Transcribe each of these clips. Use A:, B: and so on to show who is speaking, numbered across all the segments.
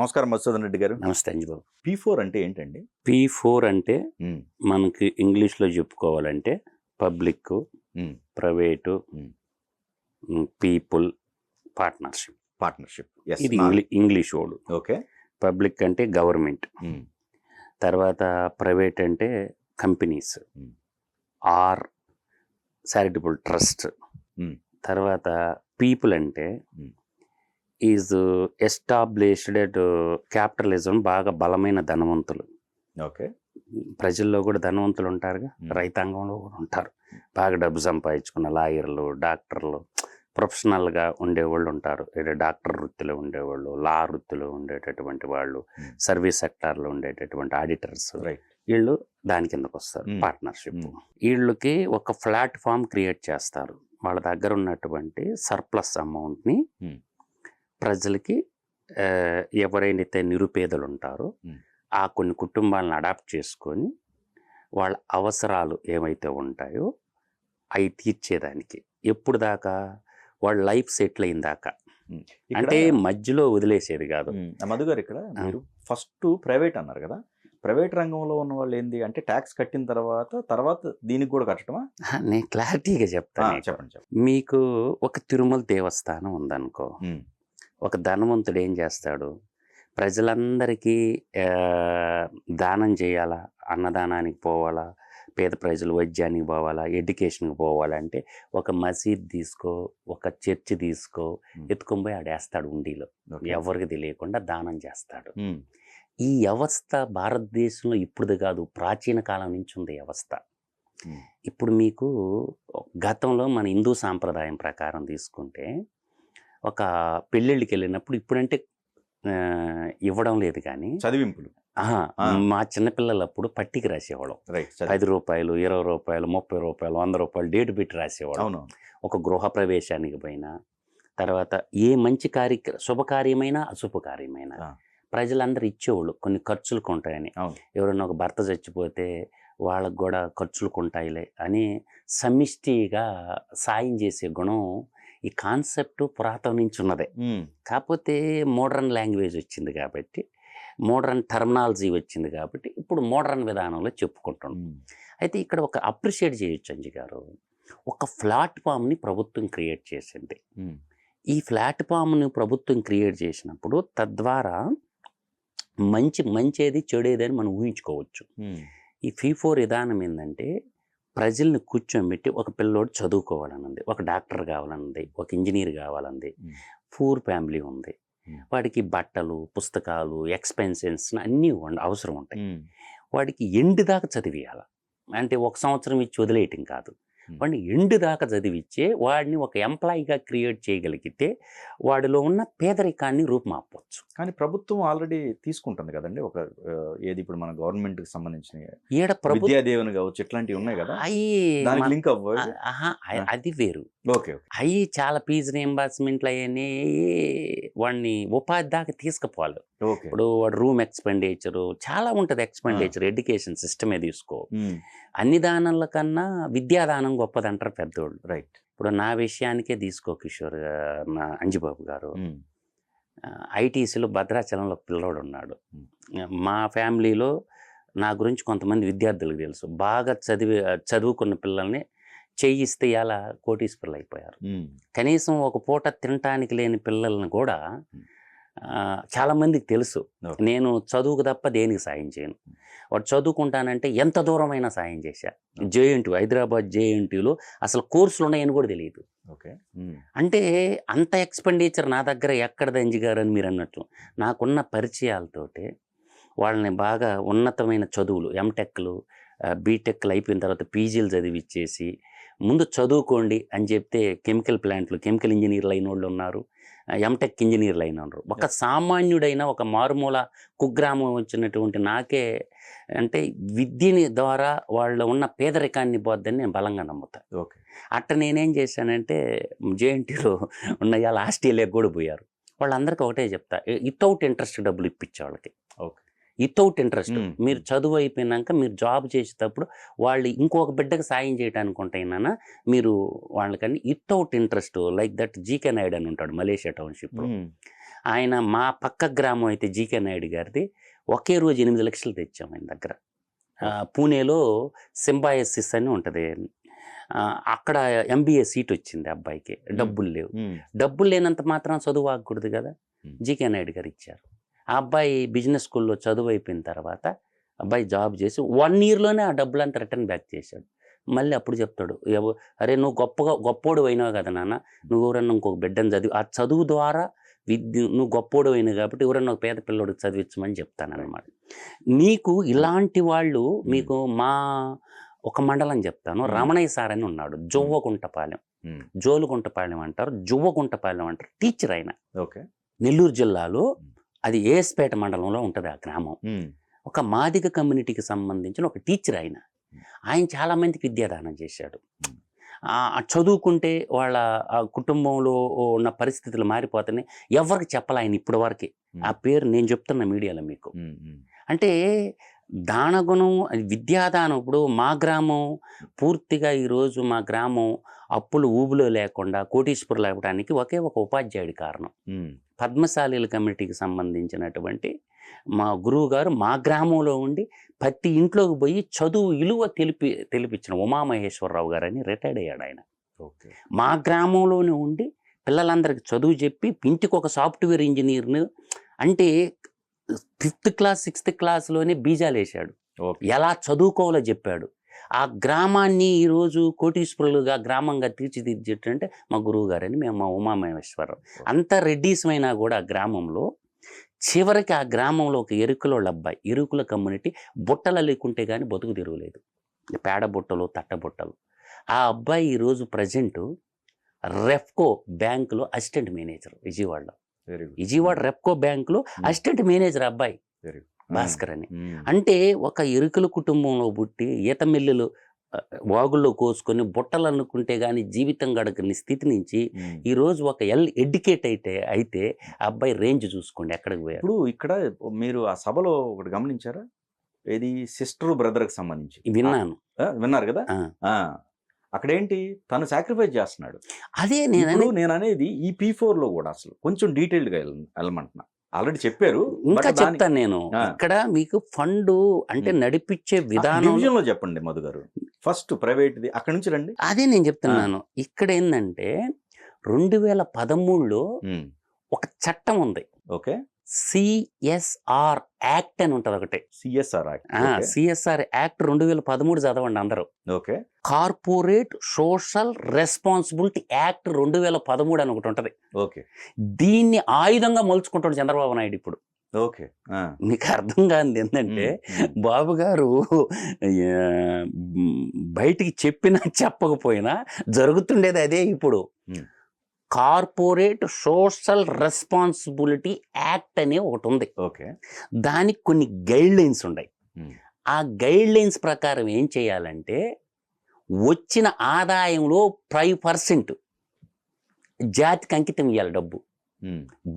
A: నమస్కారం మధుసూదన్ రెడ్డి గారు.
B: నమస్తే అంజబాబు.
A: P4 అంటే ఏంటండి?
B: P4 అంటే
A: హ్మ్.
B: మనకి ఇంగ్లీష్లో చెప్పుకోవాలంటే పబ్లిక్,
A: హ్మ్.
B: ప్రైవేటు,
A: హ్మ్.
B: People, partnership.
A: పార్ట్నర్షిప్. యెస్.
B: ఇది ఇంగ్లీష్ వర్డ్.
A: ఓకే.
B: పబ్లిక్ అంటే గవర్నమెంట్,
A: హ్మ్.
B: తర్వాత ప్రైవేట్ అంటే కంపెనీస్
A: హ్మ్.
B: ఆర్ చారిటబుల్ ట్రస్ట్,
A: హ్మ్.
B: తర్వాత పీపుల్ అంటే
A: హ్మ్.
B: ఈజ్ ఎస్టాబ్లిష్డ్ క్యాపిటలిజం, బాగా బలమైన ధనవంతులు.
A: ఓకే.
B: ప్రజల్లో కూడా ధనవంతులు ఉంటారుగా,
A: Hmm.
B: రైతాంగంలో కూడా ఉంటారు. బాగా డబ్బు సంపాదించుకున్న లాయర్లు, డాక్టర్లు, ప్రొఫెషనల్గా ఉండేవాళ్ళు ఉంటారు. డాక్టర్ వృత్తిలో ఉండేవాళ్ళు, లా వృత్తిలో ఉండేటటువంటి వాళ్ళు,
A: Hmm.
B: సర్వీస్ సెక్టార్లో ఉండేటటువంటి ఆడిటర్స్,
A: రైట్.
B: వీళ్ళు దాని కిందకు వస్తారు.
A: Hmm.
B: పార్ట్నర్షిప్.
A: Hmm.
B: వీళ్ళకి ఒక ప్లాట్ఫామ్ క్రియేట్ చేస్తారు. వాళ్ళ దగ్గర ఉన్నటువంటి సర్ప్లస్ అమౌంట్ని
A: Hmm.
B: ప్రజలకి, ఎవరైతే నిరుపేదలు ఉంటారో
A: Hmm.
B: ఆ కొన్ని కుటుంబాలను అడాప్ట్ చేసుకొని వాళ్ళ అవసరాలు ఏవైతే ఉంటాయో అవి తీర్చేదానికి, ఎప్పుడు దాకా వాళ్ళ లైఫ్ సెటిల్ అయిన దాకా.
A: Hmm.
B: అంటే మధ్యలో వదిలేసేది కాదు.
A: మధు గారు, ఇక్కడ మీరు ఫస్ట్ ప్రైవేట్ అన్నారు కదా, ప్రైవేట్ రంగంలో ఉన్న వాళ్ళు ఏంది అంటే ట్యాక్స్ కట్టిన తర్వాత దీనికి కూడా కట్టడమా?
B: నేను క్లారిటీగా చెప్తాను.
A: చెప్పండి.
B: మీకు ఒక తిరుమల దేవస్థానం ఉందనుకో,
A: Hmm.
B: ఒక ధనవంతుడు ఏం చేస్తాడు, ప్రజలందరికీ దానం చేయాలా, అన్నదానానికి పోవాలా, పేద ప్రజలు వైద్యానికి పోవాలా, ఎడ్యుకేషన్కి పోవాలంటే ఒక మసీద్ తీసుకో, ఒక చర్చి తీసుకో, ఎత్తుకొని పోయి ఆడేస్తాడు ఉండిలో.
A: Okay.
B: ఎవరికి తెలియకుండా దానం చేస్తాడు.
A: Hmm.
B: ఈ వ్యవస్థ భారతదేశంలో ఇప్పుడుది కాదు, ప్రాచీన కాలం నుంచి ఉంది వ్యవస్థ.
A: Hmm.
B: ఇప్పుడు మీకు గతంలో మన హిందూ సాంప్రదాయం ప్రకారం తీసుకుంటే, ఒక పెళ్ళిళ్ళకి వెళ్ళినప్పుడు, ఇప్పుడంటే ఇవ్వడం లేదు కానీ
A: చదివింపులు.
B: మా చిన్నపిల్లలప్పుడు పట్టికి రాసేవాళ్ళం.
A: రైట్.
B: 10 రూపాయలు, 20 రూపాయలు, 30 రూపాయలు, 100 రూపాయలు డేట్ పెట్టి రాసేవాళ్ళం.
A: అవును.
B: ఒక గృహ ప్రవేశానికి పోయినా, తర్వాత ఏ మంచి శుభకార్యమైనా అశుభకార్యమైనా ప్రజలందరూ ఇచ్చేవాళ్ళు, కొన్ని ఖర్చులకు ఉంటాయని. ఎవరైనా ఒక భర్త చచ్చిపోతే వాళ్ళకు కూడా ఖర్చులకు ఉంటాయిలే అని సమిష్టిగా సాయం చేసే గుణం, ఈ కాన్సెప్ట్ పురాతనం నుంచి ఉన్నదే. కాకపోతే మోడర్న్ లాంగ్వేజ్ వచ్చింది కాబట్టి, మోడర్న్ టర్మినాలజీ వచ్చింది కాబట్టి ఇప్పుడు మోడర్న్ విధానంలో చెప్పుకుంటున్నాం. అయితే ఇక్కడ ఒక అప్రిషియేట్ చేయొచ్చు అంజి గారు, ఒక ప్లాట్ఫామ్ని ప్రభుత్వం క్రియేట్ చేసింది. ఈ ప్లాట్ఫామ్ని ప్రభుత్వం క్రియేట్ చేసినప్పుడు తద్వారా మంచేది చెడేది అని మనం ఊహించుకోవచ్చు. ఈ P4 విధానం ఏంటంటే, ప్రజల్ని కూర్చోబెట్టి, ఒక పిల్లోడు చదువుకోవాలనుంది, ఒక డాక్టర్ కావాలనుంది, ఒక ఇంజనీర్ కావాలనుంది, పూర్ ఫ్యామిలీ ఉంది, వాడికి బట్టలు, పుస్తకాలు, ఎక్స్పెన్సెస్ అన్నీ అవసరం ఉంటాయి. వాడికి ఎండ్ దాకా చదివియాల, అంటే ఒక సంవత్సరం ఇచ్చి వదిలేయటం కాదు. వాడిని ఎండ్ దాకా చదివిచ్చే వాడిని ఒక ఎంప్లాయీగా క్రియేట్ చేయగలిగితే వాడిలో ఉన్న పేదరికాన్ని రూపుమాపవచ్చు.
A: కానీ ప్రభుత్వం ఆల్రెడీ తీసుకుంటుంది కదండి, ఒక ఏది ఇప్పుడు మన గవర్నమెంట్కి సంబంధించిన విద్యాదేవన్ కావచ్చు, ఇట్లాంటివి ఉన్నాయి కదా, దానికి లింక్ అవ్వాలి.
B: అది వేరు.
A: ఓకే.
B: అవి చాలా ఫీజు రీయింబర్స్మెంట్లు అవన్నీ వాడిని ఉపాధి దాకా తీసుకుపోవాలి. ఇప్పుడు వాడు రూమ్ ఎక్స్పెండిచరు చాలా ఉంటుంది, ఎక్స్పెండిచర్. ఎడ్యుకేషన్ సిస్టమే తీసుకో, అన్ని దానాల కన్నా విద్యాదానం గొప్పదంటారు పెద్దోళ్ళు.
A: రైట్.
B: ఇప్పుడు నా విషయానికే తీసుకో కిషోర్, మా అంజిబాబు గారు, ఐటీసీలో భద్రాచలంలో పిల్లోడు ఉన్నాడు. మా ఫ్యామిలీలో నా గురించి కొంతమంది విద్యార్థులకు తెలుసు, బాగా చదువుకున్న పిల్లల్ని చేయిస్తే ఇలా కోటీశ్వరులు అయిపోయారు. కనీసం ఒక పూట తినటానికి లేని పిల్లల్ని కూడా చాలామందికి తెలుసు. నేను చదువుకు తప్ప దేనికి సాయం చేయను, వాడు చదువుకుంటానంటే ఎంత దూరమైనా సాయం చేశా. JNT, హైదరాబాద్ JNTలో అసలు కోర్సులు ఉన్నాయని కూడా తెలియదు. అంటే అంత ఎక్స్పెండిచర్ నా దగ్గర ఎక్కడది అంజి గారు అని మీరు అన్నట్లు, నాకున్న పరిచయాలతోటే వాళ్ళని బాగా ఉన్నతమైన చదువులు, ఎంటెక్లు, బీటెక్లు అయిపోయిన తర్వాత పీజీలు చదివిచ్చేసి, ముందు చదువుకోండి అని చెప్తే కెమికల్ ప్లాంట్లు, కెమికల్ ఇంజనీర్లు అయిన వాళ్ళు ఉన్నారు, ఎంటెక్ ఇంజనీర్లు అయిన ఉన్నారు. ఒక సామాన్యుడైన, ఒక మారుమూల కుగ్రామం వచ్చినటువంటి నాకే, అంటే విద్యని ద్వారా వాళ్ళు ఉన్న పేదరికాన్ని పోద్దని నేను బలంగా నమ్ముతాను.
A: ఓకే.
B: అట్ట నేనేం చేశానంటే, JNTలో ఉన్న ఇవాళ ఆస్ట్రేలియాకి కూడా పోయారు, వాళ్ళందరికీ ఒకటే చెప్తా, వితౌట్ ఇంట్రెస్ట్ డబ్బులు ఇప్పించే వాళ్ళకి.
A: ఓకే. Without interest.
B: మీరు చదువు అయిపోయినాక మీరు జాబ్ చేసేటప్పుడు వాళ్ళు ఇంకొక బిడ్డకు సాయం చేయడానికి ఉంటాయినా, మీరు వాళ్ళకని without interest, like that GK Naidu అని ఉంటాడు మలేషియా టౌన్షిప్లో, ఆయన మా పక్క గ్రామం అయితే జీకే నాయుడు గారిది ఒకే రోజు 8 లక్షలు తెచ్చాం ఆయన దగ్గర. పూణేలో సింబాయసిస్ అని ఉంటుంది, అక్కడ MBA సీట్ వచ్చింది అబ్బాయికి. డబ్బులు లేవు, డబ్బులు లేనంత మాత్రం చదువు ఆగకూడదు కదా, జీకే నాయుడు గారు ఇచ్చారు. ఆ అబ్బాయి బిజినెస్ స్కూల్లో చదువు అయిపోయిన తర్వాత అబ్బాయి జాబ్ చేసి 1 yearలోనే ఆ డబ్బులంతా రిటర్న్ బ్యాక్ చేశాడు. మళ్ళీ అప్పుడు చెప్తాడు, అరే నువ్వు గొప్పోడు అయినావు కదా నాన్న, నువ్వు ఎవరన్నా ఇంకొక బిడ్డను చదివి ఆ చదువు ద్వారా నువ్వు గొప్పోడు అయినావు కాబట్టి ఎవరన్నా ఒక పేద పిల్లోడికి చదివించమని చెప్తానన్నమాట. నీకు ఇలాంటి వాళ్ళు మీకు మా ఒక మండలం చెప్తాను, రమణయ్య సార్ అని ఉన్నాడు, జువ్వగుంటపాలెం, జోలుగుంటపాలెం అంటారు, జువ్వగుంటపాలెం అంటారు, టీచర్ ఆయన. నెల్లూరు జిల్లాలో అది ఏఎస్పేట మండలంలో ఉంటుంది ఆ గ్రామం. ఒక మాదిగ కమ్యూనిటీకి సంబంధించిన ఒక టీచర్ ఆయన. ఆయన చాలా మందికి విద్యాదానం చేశాడు. చదువుకుంటే వాళ్ళ కుటుంబంలో ఉన్న పరిస్థితులు మారిపోతున్నాయి, ఎవరికి చెప్పాలి ఆయన ఇప్పటి వరకే. ఆ పేరు నేను చెప్తున్నా మీడియాలో మీకు. అంటే దానగుణం, విద్యాదానం. ఇప్పుడు మా గ్రామం పూర్తిగా ఈరోజు మా గ్రామం అప్పులు ఊబులో లేకుండా కోటీశ్వరులు అవ్వడానికి ఒకే ఒక ఉపాధ్యాయుడి కారణం. పద్మశాలీల కమ్యూనిటీకి సంబంధించినటువంటి మా గురువు గారు మా గ్రామంలో ఉండి ప్రతి ఇంట్లోకి పోయి చదువు విలువ తెలిపించిన ఉమామహేశ్వరరావు గారు అని రిటైర్డ్ అయ్యాడు ఆయన. మా గ్రామంలోనే ఉండి పిల్లలందరికీ చదువు చెప్పి ఇంటికి ఒక సాఫ్ట్వేర్ ఇంజనీర్ను, అంటే 5th క్లాస్ 6th క్లాస్లోనే బీజాలు వేశాడు, ఎలా చదువుకోవాలో చెప్పాడు. ఆ గ్రామాన్ని ఈరోజు కోటీశ్వరులుగా గ్రామంగా తీర్చిదిద్దేటంటే మా గురువు గారని మేము, మా ఉమామహేశ్వరరావు. అంత రెడ్డీసమైనా కూడా ఆ గ్రామంలో చివరికి ఆ గ్రామంలో ఒక ఎరుకులోళ్ళ అబ్బాయి, ఎరుకుల కమ్యూనిటీ, బుట్టలు లేకుంటే కానీ బతుకు తిరగలేదు, పేడ బుట్టలు తట్ట బుట్టలు. ఆ అబ్బాయి ఈరోజు ప్రజెంట్ రెప్కో బ్యాంకులో అసిస్టెంట్ మేనేజర్ విజయవాడలో. విజయవాడ రెప్కో బ్యాంకులో అసిస్టెంట్ మేనేజర్ అబ్బాయి భాస్కర్ అని. అంటే ఒక ఎరుకుల కుటుంబంలో పుట్టి ఈత మిల్లులు వాగుల్లో కోసుకొని బుట్టలు అనుకుంటే కానీ జీవితం గడకని స్థితి నుంచి ఈరోజు ఒక ఎడ్యుకేట్ అయితే అబ్బాయి రేంజ్ చూసుకోండి ఎక్కడికి పోయాడు.
A: ఇప్పుడు ఇక్కడ మీరు ఆ సభలో ఒకటి గమనించారా, ఏది సిస్టర్ బ్రదర్కి సంబంధించి? విన్నారు కదా. అక్కడ ఏంటి, తను సాక్రిఫైస్ చేస్తున్నాడు.
B: అదే
A: నేను అనేది ఈ P4లో కూడా అసలు కొంచెం డీటెయిల్డ్గా వెళ్ళమంటున్నా. ఆల్రెడీ చెప్పారు,
B: ఇంకా చెప్తాను నేను. ఇక్కడ మీకు ఫండ్ అంటే నడిపించే విధానంలో
A: చెప్పండి మధు గారు. ఫస్ట్ ప్రైవేట్ది, అక్కడ నుంచి రండి.
B: అదే నేను చెప్తున్నాను. ఇక్కడ ఏంటంటే 2013లో ఒక చట్టం ఉంది.
A: ఓకే,
B: CSR యాక్ట్ అని ఉంటుంది ఒకటి.
A: CSR
B: యాక్ట్ 2013 చదవండి అందరూ.
A: Okay,
B: corporate social responsibility act 2013 అని ఒకటి ఉంటది.
A: ఓకే,
B: దీన్ని ఆయుధంగా మలుచుకుంటాడు చంద్రబాబు నాయుడు ఇప్పుడు.
A: ఓకే,
B: మీకు అర్థం కానిది ఏంటంటే బాబు గారు బయటికి చెప్పినా చెప్పకపోయినా జరుగుతుండేది అదే. ఇప్పుడు కార్పొరేట్ సోషల్ రెస్పాన్సిబిలిటీ యాక్ట్ అనే ఒకటి ఉంది.
A: ఓకే,
B: దానికి కొన్ని గైడ్ లైన్స్ ఉన్నాయి. ఆ గైడ్ లైన్స్ ప్రకారం ఏం చేయాలంటే వచ్చిన ఆదాయంలో 5% జాతికి అంకితం ఇవ్వాలి డబ్బు.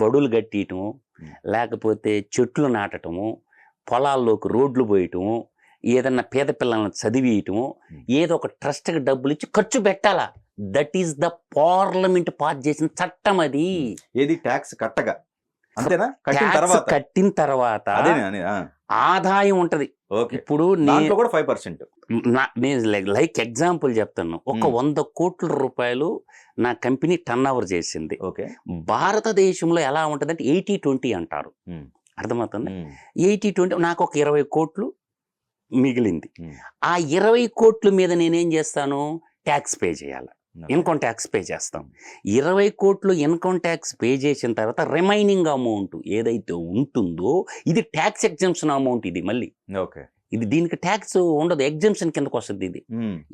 B: బడులు కట్టియటము, లేకపోతే చెట్లు నాటటము, పొలాల్లోకి రోడ్లు పోయటము, ఏదన్నా పేద పిల్లలను చదివేయటము, ఏదో ఒక ట్రస్ట్కి డబ్బులు ఇచ్చి ఖర్చు పెట్టాలా. That is the parliament pass చేసిన చట్టం అది.
A: ఏది ట్యాక్స్ కట్టగా అంతేనా?
B: కట్టిన తర్వాత ఆదాయం ఉంటది. ఇప్పుడు
A: నేను 5%
B: లైక్ ఎగ్జాంపుల్ చెప్తాను. ఒక 100 కోట్ల రూపాయలు నా కంపెనీ టర్న్ ఓవర్ చేసింది. భారతదేశంలో ఎలా ఉంటదంటే 80-20 అంటారు, అర్థమవుతుంది. 80-20 నాకు ఒక 20 కోట్లు మిగిలింది. ఆ 20 కోట్ల మీద నేనేం చేస్తాను, ట్యాక్స్ పే చేయాలి, ఇన్కమ్ ట్యాక్స్ పే చేస్తాం. 20 కోట్లు ఇన్కమ్ ట్యాక్స్ పే చేసిన తర్వాత రిమైనింగ్ అమౌంట్ ఏదైతే ఉంటుందో ఇది ట్యాక్స్ ఎగ్జంప్షన్ అమౌంట్. ఇది మళ్ళీ ఇది దీనికి ట్యాక్స్ ఉండదు, ఎగ్జంప్షన్ కిందకు వస్తుంది. ఇది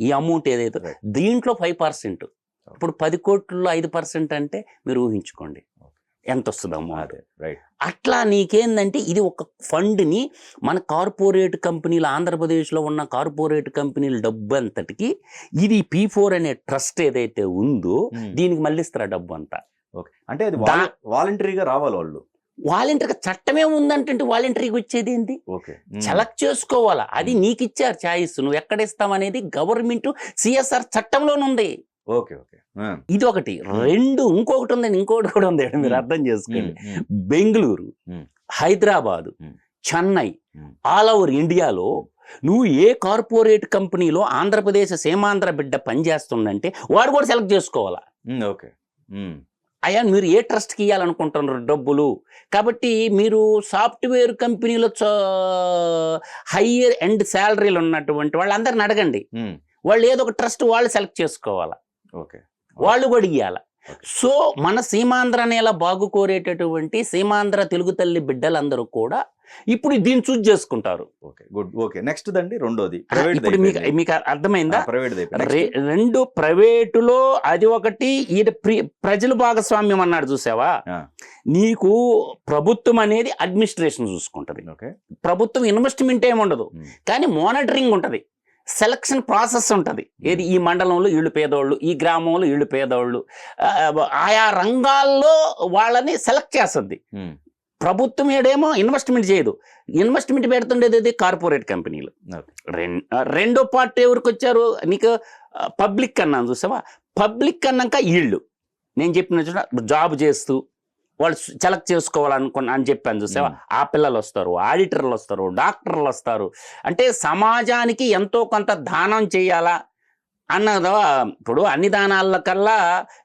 B: ఈ అమౌంట్ ఏదైతే దీంట్లో 5%. ఇప్పుడు 10 కోట్లలో 5% అంటే మీరు ఊహించుకోండి ఎంత వస్తుంది అమౌంట్. అట్లా నీకేందంటే ఇది ఒక ఫండ్ని మన కార్పొరేట్ కంపెనీలు, ఆంధ్రప్రదేశ్లో ఉన్న కార్పొరేట్ కంపెనీల డబ్బు అంతటికి ఇది P4 అనే ట్రస్ట్ ఏదైతే ఉందో దీనికి మళ్ళిస్తారు డబ్బు అంతా.
A: అంటే అది వాలంటరీగా రావాలి. వాళ్ళు
B: వాలంటరీగా చట్టమే ఉందంటే వాలంటరీగా వచ్చేది ఏంటి, సెలెక్ట్ చేసుకోవాలా. అది నీకు ఇచ్చారు ఛాయిస్, నువ్వు ఎక్కడ ఇస్తామనేది గవర్నమెంట్ CSR చట్టంలోనుంది.
A: Okay okay.
B: ఇది ఒకటి. రెండు ఇంకొకటి ఉందండి, ఇంకొకటి కూడా ఉంది, మీరు అర్థం చేసుకోండి. బెంగళూరు, హైదరాబాదు, చెన్నై, ఆల్ ఓవర్ ఇండియాలో నువ్వు ఏ కార్పొరేట్ కంపెనీలో ఆంధ్రప్రదేశ్ సీమాంధ్ర బిడ్డ పనిచేస్తుందంటే వాడు కూడా సెలెక్ట్ చేసుకోవాలా.
A: ఓకే.
B: అయ్యా మీరు ఏ ట్రస్ట్కి ఇవ్వాలనుకుంటున్నారు డబ్బులు, కాబట్టి మీరు సాఫ్ట్వేర్ కంపెనీలో హయ్యర్ ఎండ్ శాలరీలు ఉన్నటువంటి వాళ్ళందరిని అడగండి, వాళ్ళు ఏదో ఒక ట్రస్ట్ వాళ్ళు సెలెక్ట్ చేసుకోవాలా, వాళ్ళు కూడా ఇవ్వాలా. సో మన సీమాంధ్ర నేల బాగు కోరేటటువంటి సీమాంధ్ర తెలుగు తల్లి బిడ్డలందరూ కూడా ఇప్పుడు దీన్ని చూజ్ చేసుకుంటారు.
A: నెక్స్ట్ దండి రెండోది
B: ఇప్పుడు మీకు అర్థమైందా? రెండు ప్రైవేటులో అది ఒకటి, ప్రజల భాగస్వామ్యం అన్నాడు చూసావా. నీకు ప్రభుత్వం అనేది అడ్మినిస్ట్రేషన్ చూసుకుంటది, ప్రభుత్వం ఇన్వెస్ట్మెంట్ ఏముండదు, కానీ మానిటరింగ్ ఉంటది, సెలక్షన్ ప్రాసెస్ ఉంటుంది. ఏది ఈ మండలంలో వీళ్ళు పేదోళ్ళు, ఈ గ్రామంలో వీళ్ళు పేదోళ్ళు, ఆయా రంగాల్లో వాళ్ళని సెలెక్ట్ చేస్తుంది. ప్రభుత్వం ఏడేమో ఇన్వెస్ట్మెంట్ చేయదు, ఇన్వెస్ట్మెంట్ పెడుతుండేది కార్పొరేట్ కంపెనీలు. రెండో పార్ట్ ఎవరికి వచ్చారు నీకు, పబ్లిక్ అన్నాను చూసావా. పబ్లిక్ అన్నాక వీళ్ళు నేను చెప్పిన జాబ్ చేస్తూ వాళ్ళు సెలెక్ట్ చేసుకోవాలని చెప్పాను చూసావా. ఆ పిల్లలు వస్తారు, ఆడిటర్లు వస్తారు, డాక్టర్లు వస్తారు. అంటే సమాజానికి ఎంతో కొంత దానం చేయాలా అన్నదా. ఇప్పుడు అన్ని దానాల కల్లా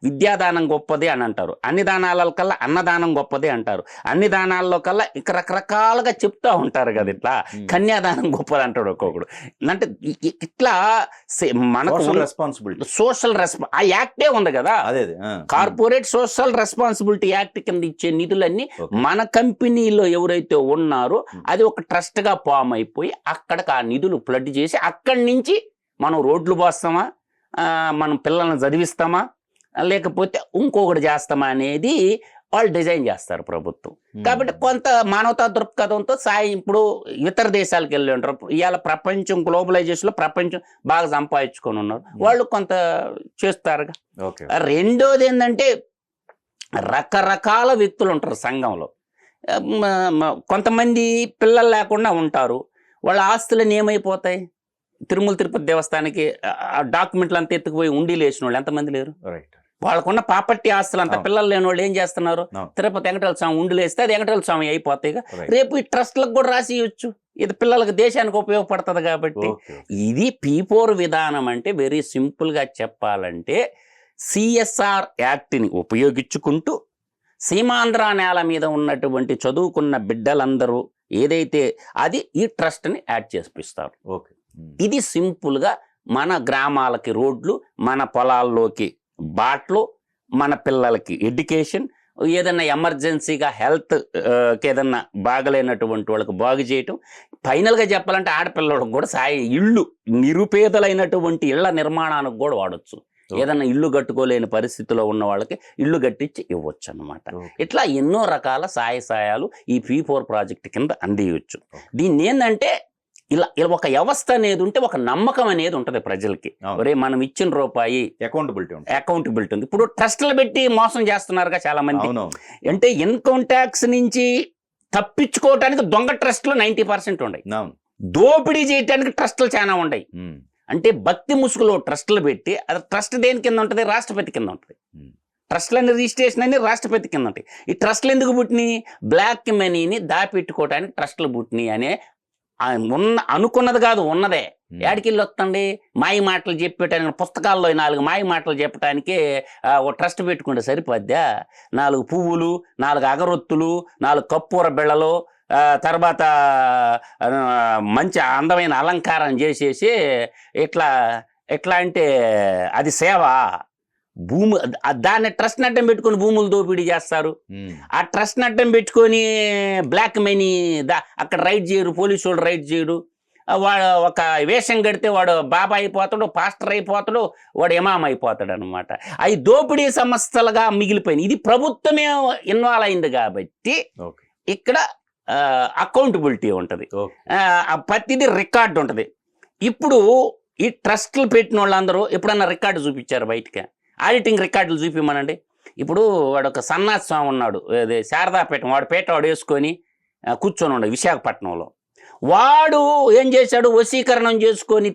B: విద్యాదానం గొప్పది అని అంటారు, అన్ని దానాల కల్లా అన్నదానం గొప్పది అంటారు, అన్ని దానాల్లో కల్లా ఇక రకరకాలుగా చెప్తా ఉంటారు కదా. ఇట్లా కన్యాదానం గొప్పది అంటాడు ఒక్కొక్కడు. అంటే ఇట్లా మనకు సోషల్ ఆ యాక్టే ఉంది కదా, కార్పొరేట్ సోషల్ రెస్పాన్సిబిలిటీ యాక్ట్ కింద ఇచ్చే నిధులన్నీ మన కంపెనీలో ఎవరైతే ఉన్నారో అది ఒక ట్రస్ట్ గా ఫామ్ అయిపోయి అక్కడికి ఆ నిధులు ఫ్లడ్ చేసి అక్కడి నుంచి మనం రోడ్లు పోస్తామా, మనం పిల్లల్ని చదివిస్తామా, లేకపోతే ఇంకొకటి చేస్తామా అనేది వాళ్ళు డిజైన్ చేస్తారు ప్రభుత్వం. కాబట్టి కొంత మానవతా దృక్పథంతో సాయం. ఇప్పుడు ఇతర దేశాలకు వెళ్ళి ఉంటారు, ఇవాళ ప్రపంచం గ్లోబలైజేషన్లో ప్రపంచం బాగా సంపాదించుకొని ఉన్నారు, వాళ్ళు కొంత చేస్తారుగా. రెండోది ఏంటంటే రకరకాల వ్యక్తులు ఉంటారు సంఘంలో. కొంతమంది పిల్లలు లేకుండా ఉంటారు, వాళ్ళ ఆస్తులన్నీ ఏమైపోతాయి. తిరుమల తిరుపతి దేవస్థానానికి డాక్యుమెంట్లు అంతా ఎత్తుకుపోయి ఉండీలు వేసిన వాళ్ళు ఎంతమంది లేరు. వాళ్ళకున్న ప్రాపర్టీ ఆస్తులు అంతా పిల్లలు లేని వాళ్ళు ఏం చేస్తున్నారు, తిరుపతి వెంకటేశ్వర స్వామి ఉండిలు వేస్తే అది వెంకటేశ్వర స్వామి అయిపోతాయి. రేపు ఈ ట్రస్ట్లకు కూడా రాసి ఇవ్వచ్చు, ఇది పిల్లలకు దేశానికి ఉపయోగపడుతుంది. కాబట్టి ఇది P4 విధానం. అంటే వెరీ సింపుల్ గా చెప్పాలంటే CSR యాక్ట్ని ఉపయోగించుకుంటూ సీమాంధ్ర నేల మీద ఉన్నటువంటి చదువుకున్న బిడ్డలందరూ ఏదైతే అది ఈ ట్రస్ట్ని యాడ్ చేపిస్తారు. ఇది సింపుల్గా మన గ్రామాలకి రోడ్లు, మన పొలాల్లోకి బాట్లు, మన పిల్లలకి ఎడ్యుకేషన్, ఏదైనా ఎమర్జెన్సీగా హెల్త్ ఏదన్నా బాగలేనటువంటి వాళ్ళకి బాగు చేయటం. ఫైనల్గా చెప్పాలంటే ఆడపిల్లలకు కూడా ఇళ్ళు నిరుపేదలైనటువంటి ఇళ్ల నిర్మాణానికి కూడా వాడచ్చు. ఏదన్నా ఇల్లు కట్టుకోలేని పరిస్థితిలో ఉన్న వాళ్ళకి ఇల్లు కట్టించి ఇవ్వచ్చు అన్నమాట. ఇట్లా ఎన్నో రకాల సాయాలు ఈ P4 ప్రాజెక్ట్ కింద అందియవచ్చు. దీన్ని ఏంటంటే ఇలా ఒక వ్యవస్థ అనేది ఉంటే ఒక నమ్మకం అనేది ఉంటుంది ప్రజలకి. ఒరే మనం ఇచ్చిన రూపాయి అకౌంటబిలిటీ ఉంది. ఇప్పుడు ట్రస్టులు పెట్టి మోసం చేస్తున్నారుగా చాలా మంది. అంటే ఇన్కమ్ ట్యాక్స్ నుంచి తప్పించుకోవటానికి దొంగ ట్రస్టులు 90% ఉన్నాయి, దోపిడీ చేయడానికి ట్రస్టులు చాలా ఉన్నాయి. అంటే భక్తి ముసుగులో ట్రస్టులు పెట్టి, అది ట్రస్ట్ దేని కింద ఉంటుంది, రాష్ట్రపతి కింద ఉంటుంది. ట్రస్ట్లన్నీ రిజిస్ట్రేషన్ అని రాష్ట్రపతి కింద ఉంటాయి. ఈ ట్రస్టులు ఎందుకు పుట్టినాయి, బ్లాక్ మనీని దాపెట్టుకోవడానికి ట్రస్టులు పుట్టినాయి అనే అనుకున్నది కాదు, ఉన్నదే. ఏడికెళ్ళి వస్తుంది, మాయ మాటలు చెప్పేటానికి పుస్తకాల్లో 4 మాయ మాటలు చెప్పడానికి ఓ ట్రస్ట్ పెట్టుకుంటే సరిపోద్దా? 4 పువ్వులు, 4 అగరొత్తులు, 4 కప్పూర బిళ్ళలు, తర్వాత మంచి అందమైన అలంకారం చేసేసి ఎట్లా అంటే అది సేవ. భూమి దాన్ని ట్రస్ట్ అడ్డం పెట్టుకొని భూములు దోపిడీ చేస్తారు. ఆ ట్రస్ట్ అడ్డం పెట్టుకొని బ్లాక్ మనీ అక్కడ రైడ్ చేయరు, పోలీసు వాళ్ళు రైడ్ చేయడు. వాడు ఒక వేషం కడితే వాడు బాబా అయిపోతాడు, పాస్టర్ అయిపోతాడు, వాడు ఇమాం అయిపోతాడు అనమాట. అవి దోపిడీ సంస్థలుగా మిగిలిపోయినాయి. ఇది ప్రభుత్వమే ఇన్వాల్వ్ అయింది కాబట్టి ఇక్కడ అకౌంటబిలిటీ ఉంటుంది, ప్రతిదీ రికార్డు ఉంటుంది. ఇప్పుడు ఈ ట్రస్టులు పెట్టిన వాళ్ళందరూ ఎప్పుడన్నా రికార్డు చూపించారు బయటికి? ఆడిటింగ్ రికార్డులు చూపిమనండి. ఇప్పుడు వాడు ఒక సన్నాథ స్వామి ఉన్నాడు, అదే శారదాపేట, వాడు వాడు వేసుకొని కూర్చొని ఉన్నాడు విశాఖపట్నంలో. వాడు ఏం చేశాడు, వశీకరణం చేసుకొని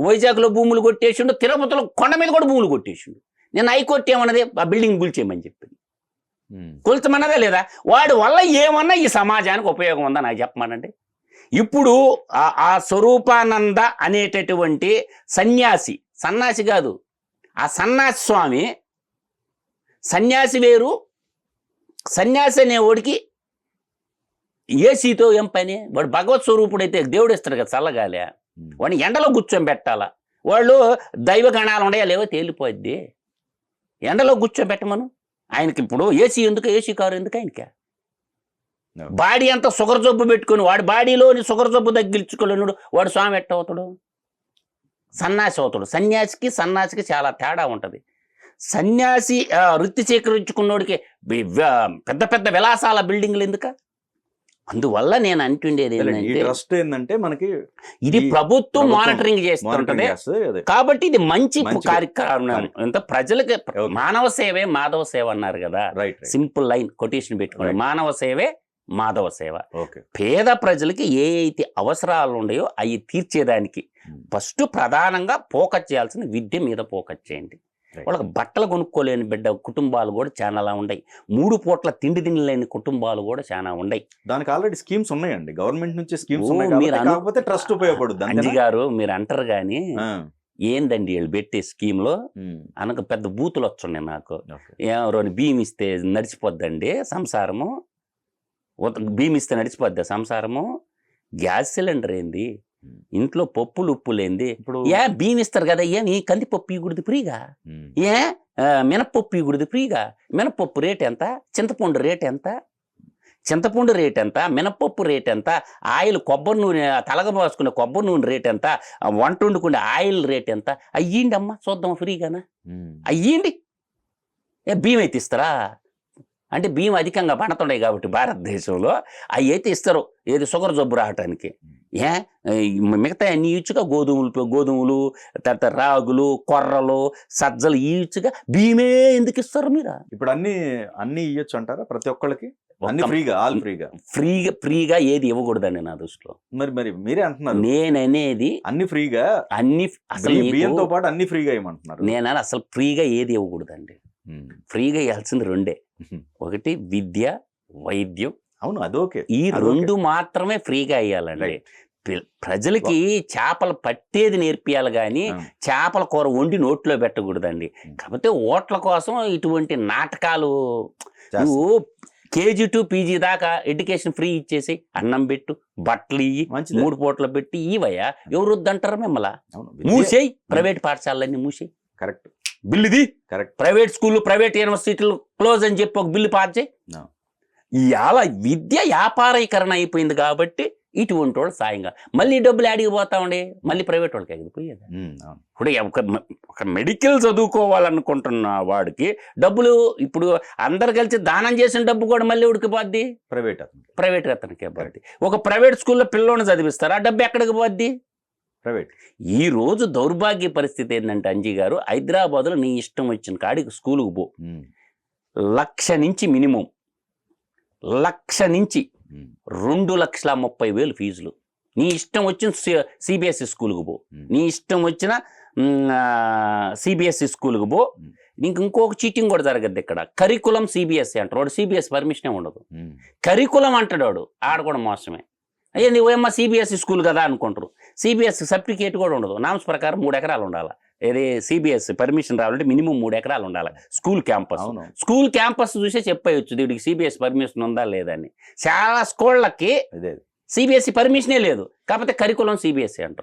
B: వైజాగ్లో భూములు కొట్టేసిండు, తిరుపతిలో కొండ మీద కూడా భూములు కొట్టేసిండు. నేను హైకోర్టు ఏమన్నది ఆ బిల్డింగ్ కూల్చేయమని చెప్పింది. కూల్చమన్నదే లేదా? వాడి వల్ల ఏమన్నా ఈ సమాజానికి ఉపయోగం ఉందా నాకు చెప్పమనండి. ఇప్పుడు ఆ స్వరూపానంద అనేటటువంటి సన్యాసి కాదు, ఆ సన్నాసి స్వామి, సన్యాసి వేరు, సన్యాసి అనేవాడికి ఏసీతో ఏం పని? వాడు భగవత్ స్వరూపుడైతే దేవుడు ఇస్తాడు కదా చల్లగాలి, వాడిని ఎండలో కూర్చొని పెట్టాలా? వాళ్ళు దైవ గణాలు ఉన్నాయా లేవో తేలిపోద్ది, ఎండలో కూర్చోబెట్టమను. ఆయనకి ఇప్పుడు ఏసీ ఎందుకు, ఏసీ కారు ఎందుకు ఆయనకి? బాడీ అంతా షుగర్ జబ్బు పెట్టుకుని వాడి బాడీలోని షుగర్ జబ్బు తగ్గించుకోలేనుడు వాడు స్వామి ఎట్ట అవుతాడు? సన్యాసి అవుతాడు. సన్యాసికి చాలా తేడా ఉంటుంది. సన్యాసి వృత్తి స్వీకరించుకున్నోడికి పెద్ద పెద్ద విలాసాల బిల్డింగ్లు ఎందుక? అందువల్ల నేను అంటుండేది
A: ఏంటంటే మనకి
B: ఇది ప్రభుత్వం మానిటరింగ్ చేస్తుంటది కాబట్టి ఇది మంచి కార్యక్రమం. ఎంత ప్రజలకి మానవ సేవే మాధవ సేవ అన్నారు కదా, సింపుల్ లైన్ కొటేషన్ పెట్టుకోండి, మానవ సేవే మాధవ సేవ. పేద ప్రజలకి ఏ అయితే అవసరాలు ఉన్నాయో అవి తీర్చేదానికి ఫస్ట్ ప్రధానంగా ఫోకస్ చేయాల్సిన విద్య మీద ఫోకస్ చేయండి. వాళ్ళకి బట్టలు కొనుక్కోలేని బిడ్డ కుటుంబాలు కూడా చాలా ఉన్నాయి, 3 పూట్ల తిండి తినలేని కుటుంబాలు కూడా చాలా ఉన్నాయి.
A: దానికి ఆల్రెడీ స్కీమ్స్ ఉన్నాయండి, గవర్నమెంట్ నుంచి స్కీమ్స్ ఉన్నాయి, ట్రస్ట్ ఉపయోగపడుతుంది.
B: అంజి గారు మీరు అంటారు కానీ ఏందండి వీళ్ళు పెట్టే స్కీమ్ లో అనక పెద్ద బూతులు వచ్చున్నాయి నాకు. ఎవరో బియ్యం ఇస్తే నడిచిపోద్దండి సంసారము, బియ్యం ఇస్తే నడిచిపోద్దా సంసారము? గ్యాస్ సిలిండర్ ఏంది, ఇంట్లో పప్పులు ఉప్పులేంది, ఇప్పుడు బియ్యం ఇస్తారు కదా, ఏమి కందిపప్పు ఇగుడిది ఫ్రీగా, మినపప్పు ఇగుడిది ఫ్రీగా. మినపప్పు రేట్ ఎంత, చింతపండు రేట్ ఎంత, చింతపండు రేట్ ఎంత, మినపప్పు రేట్ ఎంత, ఆయిల్ కొబ్బరి నూనె తలగ పోసుకునే కొబ్బరి నూనె రేట్ ఎంత, వంట వండుకునే ఆయిల్ రేట్ ఎంత, అయ్యిండి అమ్మ చూద్దాం ఫ్రీగానా, అయ్యిండి. బియ్యం అయితే ఇస్తారా అంటే బియ్యం అధికంగా పండుతున్నాయి కాబట్టి భారతదేశంలో అవి అయితే ఇస్తారు, ఏది షుగర్ జబ్బు రావటానికి. మిగతా అన్ని ఇచ్చుగా గోధుమలు తర్వాత రాగులు కొర్రలు సజ్జలు ఇచ్చుగా, బియ్యమే ఎందుకు ఇస్తారు మీరు?
A: ఇప్పుడు అన్ని ఇవ్వచ్చు అంటారా ప్రతి ఒక్కళ్ళకి?
B: ఫ్రీగా ఏది ఇవ్వకూడదండి నా దృష్టిలో.
A: మరి మీరే అంటున్నారు,
B: నేననేది
A: అన్ని ఫ్రీగా,
B: అన్ని అసలు
A: బియ్యంతో పాటు అన్ని ఫ్రీగా ఇవ్వమంటున్నారు.
B: నేను అసలు ఫ్రీగా ఏది ఇవ్వకూడదండి. ఫ్రీగా ఇవ్వాల్సింది 2, ఒకటి విద్య, వైద్యం.
A: అవును, అదొకే.
B: ఈ 2 మాత్రమే ఫ్రీగా ఇవ్వాలండి. ప్రజలకి చేపలు పట్టేది నేర్పియాలి కానీ చేపల కూర వండి నోట్లో పెట్టకూడదండి. కాకపోతే ఓట్ల కోసం ఇటువంటి నాటకాలు, నువ్వు KG to PG దాకా ఎడ్యుకేషన్ ఫ్రీ ఇచ్చేసి అన్నం పెట్టు, బట్టలు ఇయ్యి, 3 పూటలు పెట్టి ఇవయ్యా, ఎవరు వద్దంటారు మిమ్మల్ని? మూసేయి, ప్రైవేట్ పాఠశాలన్నీ మూసేయి.
A: కరెక్ట్,
B: బిల్లు ఇది కరెక్ట్. ప్రైవేట్ స్కూళ్ళు ప్రైవేట్ యూనివర్సిటీలు క్లోజ్ అని చెప్పి ఒక బిల్లు పాస్ చేయి. ఇవాళ విద్య వ్యాపారీకరణ అయిపోయింది కాబట్టి ఇటువంటి వాళ్ళు సాయంగా మళ్ళీ డబ్బులు యాడికి పోతా ఉండే, మళ్ళీ ప్రైవేట్ వాళ్ళకి ఎగిరిపోయేది. ఇప్పుడు ఒక మెడికల్ చదువుకోవాలనుకుంటున్న వాడికి డబ్బులు ఇప్పుడు అందరు కలిసి దానం చేసిన డబ్బు కూడా మళ్ళీ ఉడికిపోద్ది ప్రైవేట్ అతనికి పోద్ది. ఒక ప్రైవేట్ స్కూల్లో పిల్లోని చదివిస్తారు, ఆ డబ్బు ఎక్కడికి పోద్ది? ప్రైవేట్. ఈ రోజు దౌర్భాగ్య పరిస్థితి ఏంటంటే అంజీ గారు, హైదరాబాద్లో నీ ఇష్టం వచ్చిన కాడికి స్కూలుకు పో, 1,00,000 నుంచి మినిమం 1,00,000 నుంచి 2,30,000 ఫీజులు. నీ ఇష్టం వచ్చిన CBSE స్కూల్కి పో, నీ ఇష్టం వచ్చిన CBSE స్కూల్కి పో. ఇంకొక చీటింగ్ కూడా జరగద్దు ఇక్కడ. కరికులం CBSE అంటారు, వాడు CBSE పర్మిషనే ఉండదు. కరికులం అంటాడు వాడు, ఆడ కూడా మోసమే. అయ్యా నువ్వేమో CBSE స్కూల్ కదా అనుకుంటారు. CBSE సర్టిఫికేట్ కూడా ఉండదు, నామ్స్ ప్రకారం 3 ఎకరాలు ఉండాలి. ఏది CBSE పర్మిషన్ రావాలంటే మినిమం 3 ఎకరాలు ఉండాలి. స్కూల్ క్యాంపస్ చూసే చెప్పేయచ్చు వీడికి CBSE పర్మిషన్ ఉందా లేదని. చాలా స్కూళ్ళకి CBSE పర్మిషనే లేదు, కాకపోతే కరికులం CBSE అంటారు.